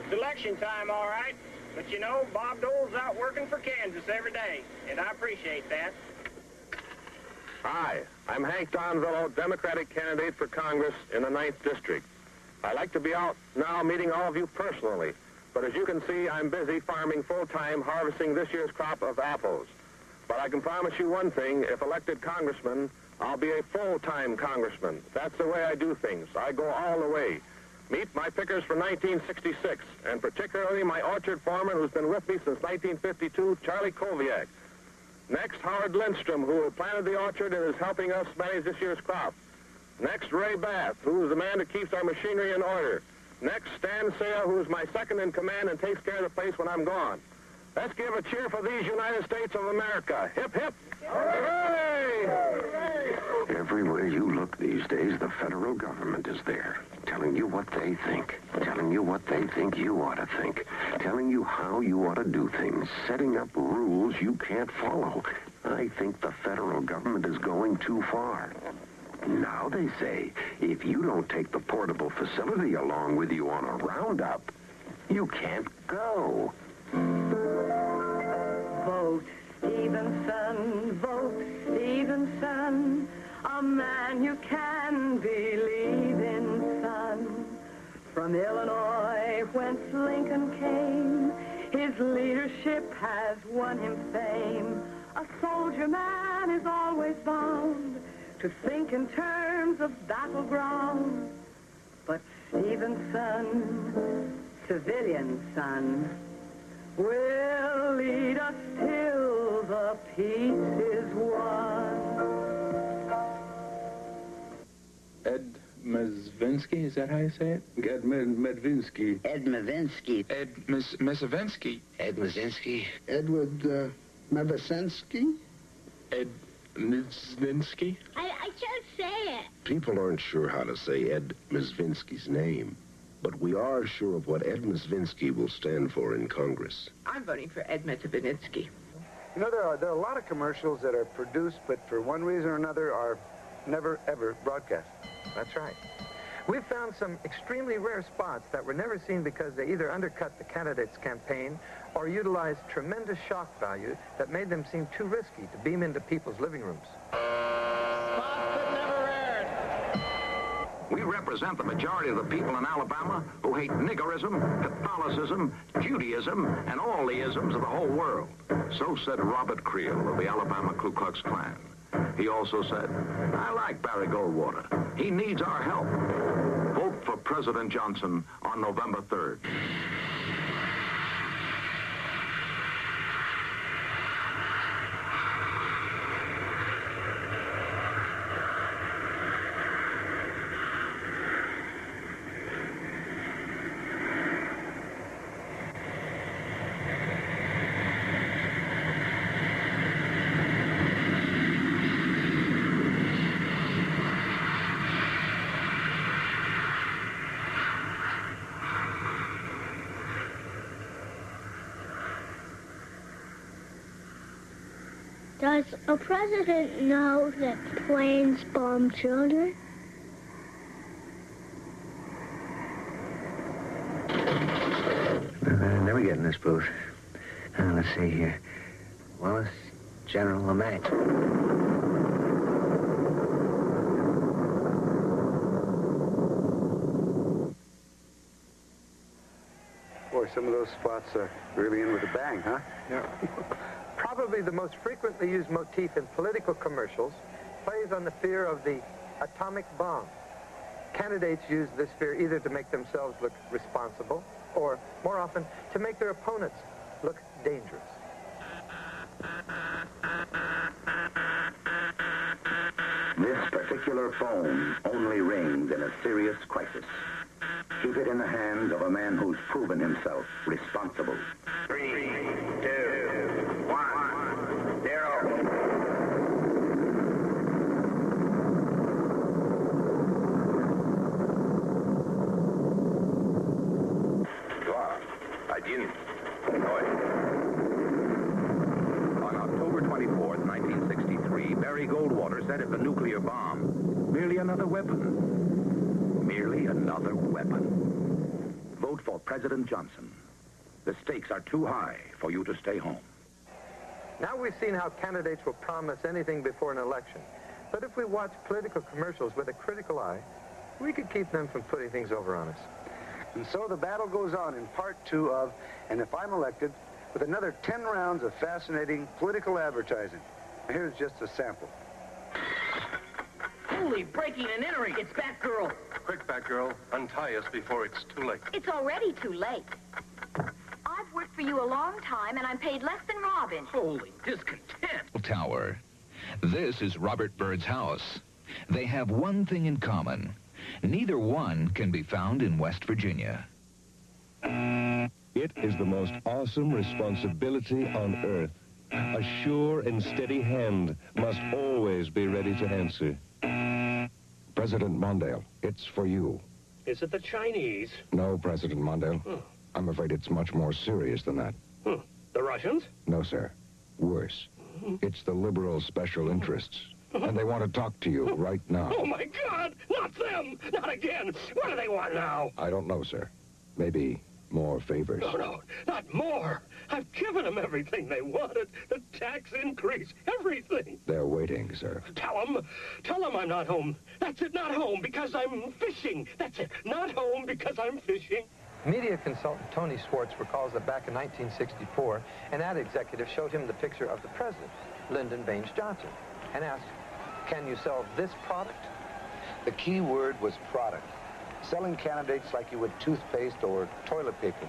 It's election time, all right. But you know, Bob Dole's out working for Kansas every day, and I appreciate that. Hi, I'm Hank Donvillo, Democratic candidate for Congress in the 9th District. I'd like to be out now meeting all of you personally, but as you can see, I'm busy farming full-time harvesting this year's crop of apples. But I can promise you one thing, if elected congressman, I'll be a full-time congressman. That's the way I do things. I go all the way. Meet my pickers for 1966, and particularly my orchard foreman who's been with me since 1952, Charlie Koviak. Next, Howard Lindstrom, who planted the orchard and is helping us manage this year's crop. Next, Ray Bath, who is the man who keeps our machinery in order. Next, Stan Sale, who is my second in command and takes care of the place when I'm gone. Let's give a cheer for these United States of America. Hip, hip. Hooray! Everywhere you look these days, the federal government is there, telling you what they think, telling you what they think you ought to think, telling you how you ought to do things, setting up rules you can't follow. I think the federal government is going too far. Now they say, if you don't take the portable facility along with you on a roundup, you can't go. Vote Stevenson, vote Stevenson, a man you can believe in, son. From Illinois, whence Lincoln came, his leadership has won him fame. A soldier man is always bound to think in terms of battleground. But Stevenson, civilian son, will lead us till the peace is won. Ed Mezvinsky, is that how you say it? Ed Medvinsky. Ed Mavinsky. Ed Mezvinsky. Ed Mazinski. Edward Mavesensky. Ed Mezvinsky. I can't say it. People aren't sure how to say Ed Mezvinsky's name, but we are sure of what Ed Mezvinsky will stand for in Congress. I'm voting for Ed Mezvinsky. You know, there are a lot of commercials that are produced, but for one reason or another are never, ever broadcast. That's right. We've found some extremely rare spots that were never seen because they either undercut the candidate's campaign or utilized tremendous shock value that made them seem too risky to beam into people's living rooms. Spots that never aired. We represent the majority of the people in Alabama who hate niggerism, Catholicism, Judaism, and all the isms of the whole world. So said Robert Creel of the Alabama Ku Klux Klan. He also said, I like Barry Goldwater. He needs our help. Vote for President Johnson on November 3rd. Does a president know that planes bomb children? Never get in this booth. Let's see here. Wallace, General LeMay. Boy, some of those spots are really in with a bang, huh? Yeah. Probably the most frequently used motif in political commercials plays on the fear of the atomic bomb. Candidates use this fear either to make themselves look responsible or, more often, to make their opponents look dangerous. This particular phone only rings in a serious crisis. Keep it in the hands of a man who's proven himself responsible. 3, 2, 1, 0. On October 24th, 1963, Barry Goldwater said of the nuclear bomb, merely another weapon. Merely another weapon. Vote for President Johnson. The stakes are too high for you to stay home. Now we've seen how candidates will promise anything before an election. But if we watch political commercials with a critical eye, we could keep them from putting things over on us. And so the battle goes on in part 2 of And If I'm Elected, with another 10 rounds of fascinating political advertising. Here's just a sample. Holy breaking and entering. It's Batgirl. Quick, Batgirl. Untie us before it's too late. It's already too late. I've worked for you a long time, and I'm paid less than Robin. Holy discontent. Tower. This is Robert Byrd's house. They have one thing in common. Neither one can be found in West Virginia. It is the most awesome responsibility on earth. A sure and steady hand must always be ready to answer. President Mondale, it's for you. Is it the Chinese? No, President Mondale. I'm afraid it's much more serious than that. The Russians? No, sir. Worse. It's the liberal special interests. And they want to talk to you right now. Oh, my God! Not them! Not again! What do they want now? I don't know, sir. Maybe more favors. No, not more. I've given them everything they wanted. The tax increase, everything. They're waiting, sir. Tell them I'm not home. That's it, not home because I'm fishing. That's it, not home because I'm fishing. Media consultant Tony Schwartz recalls that back in 1964, an ad executive showed him the picture of the president, Lyndon Baines Johnson, and asked, "Can you sell this product?" The key word was product. Selling candidates like you would toothpaste or toilet paper.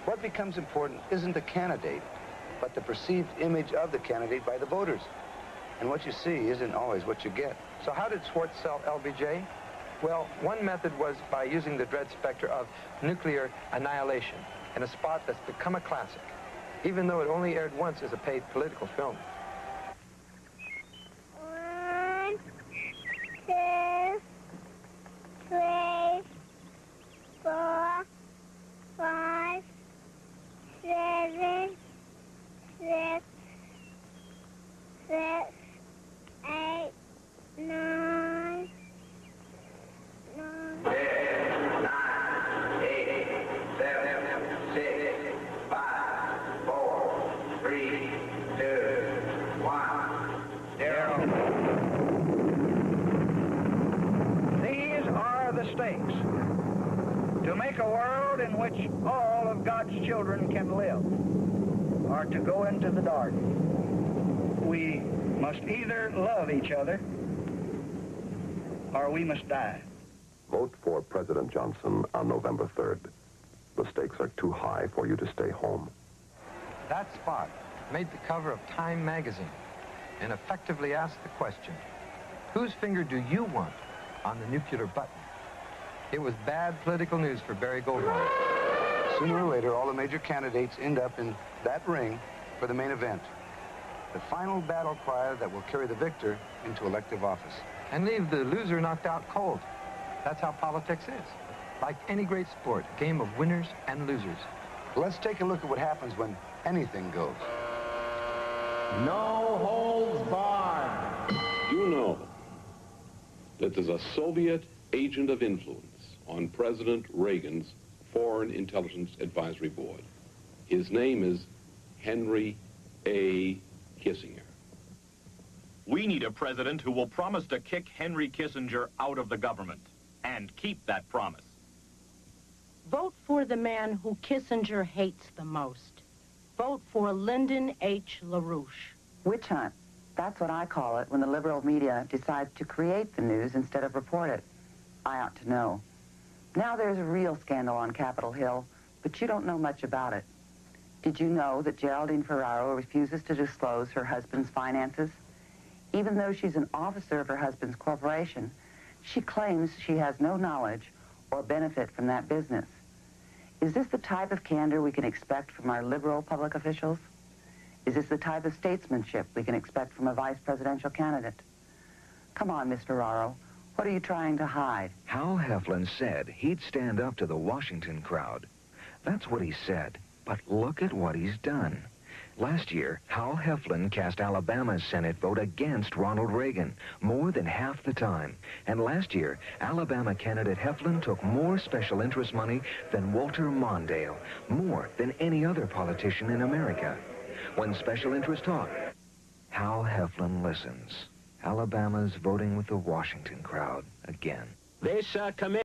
What becomes important isn't the candidate, but the perceived image of the candidate by the voters. And what you see isn't always what you get. So how did Schwartz sell LBJ? Well, one method was by using the dread specter of nuclear annihilation in a spot that's become a classic, even though it only aired once as a paid political film. 1, 2, 3, 4, 5, 7, 6, 8, 9, These are the stakes. To make a world in which all of God's children can live, or to go into the dark. We must either love each other, or we must die. Vote for President Johnson on November 3rd. The stakes are too high for you to stay home. That spot made the cover of Time magazine and effectively asked the question, whose finger do you want on the nuclear button? It was bad political news for Barry Goldwater. Sooner or later, all the major candidates end up in that ring for the main event. The final battle cry that will carry the victor into elective office. And leave the loser knocked out cold. That's how politics is. Like any great sport, a game of winners and losers. Let's take a look at what happens when anything goes. No holds barred. You know that there's a Soviet agent of influence on President Reagan's Foreign Intelligence Advisory Board. His name is Henry A. Kissinger. We need a president who will promise to kick Henry Kissinger out of the government and keep that promise. Vote for the man who Kissinger hates the most. Vote for Lyndon H. LaRouche. Witch hunt. That's what I call it when the liberal media decides to create the news instead of report it. I ought to know. Now there's a real scandal on Capitol Hill, but you don't know much about it. Did you know that Geraldine Ferraro refuses to disclose her husband's finances? Even though she's an officer of her husband's corporation, she claims she has no knowledge or benefit from that business. Is this the type of candor we can expect from our liberal public officials? Is this the type of statesmanship we can expect from a vice presidential candidate? Come on, Miss Ferraro. What are you trying to hide? Hal Heflin said he'd stand up to the Washington crowd. That's what he said. But look at what he's done. Last year, Hal Heflin cast Alabama's Senate vote against Ronald Reagan more than half the time. And last year, Alabama candidate Heflin took more special interest money than Walter Mondale, more than any other politician in America. When special interests talk, Hal Heflin listens. Alabama's voting with the Washington crowd again. This committee